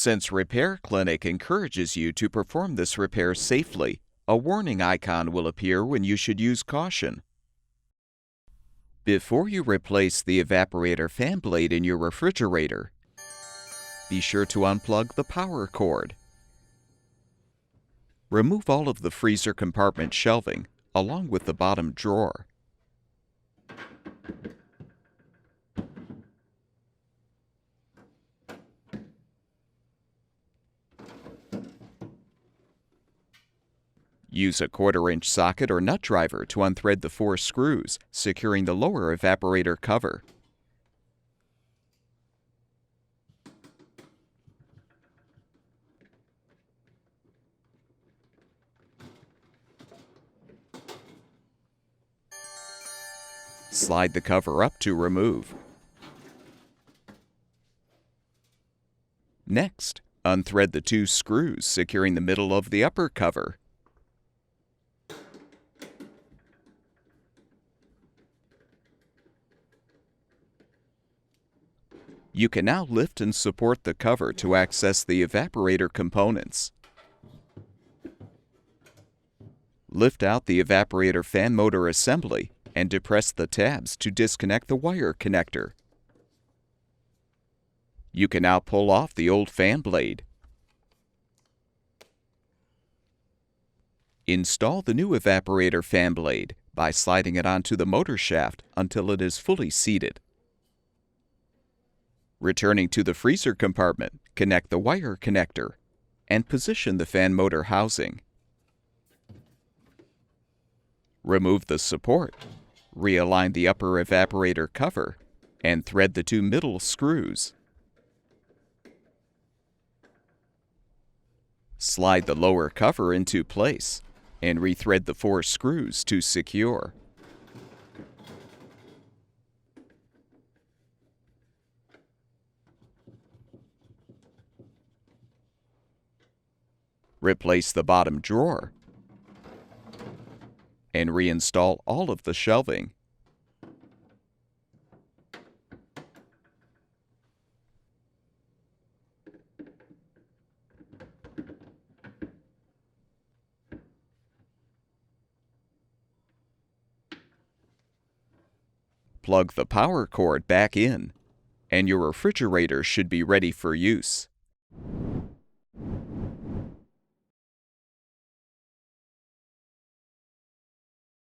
Since Repair Clinic encourages you to perform this repair safely, a warning icon will appear when you should use caution. Before you replace the evaporator fan blade in your refrigerator, be sure to unplug the power cord. Remove all of the freezer compartment shelving, along with the bottom drawer. Use a 1/4-inch socket or nut driver to unthread the 4 screws, securing the lower evaporator cover. Slide the cover up to remove. Next, unthread the 2 screws securing the middle of the upper cover. You can now lift and support the cover to access the evaporator components. Lift out the evaporator fan motor assembly and depress the tabs to disconnect the wire connector. You can now pull off the old fan blade. Install the new evaporator fan blade by sliding it onto the motor shaft until it is fully seated. Returning to the freezer compartment, connect the wire connector and position the fan motor housing. Remove the support, realign the upper evaporator cover, and thread the 2 middle screws. Slide the lower cover into place and rethread the 4 screws to secure. Replace the bottom drawer and reinstall all of the shelving. Plug the power cord back in, and your refrigerator should be ready for use.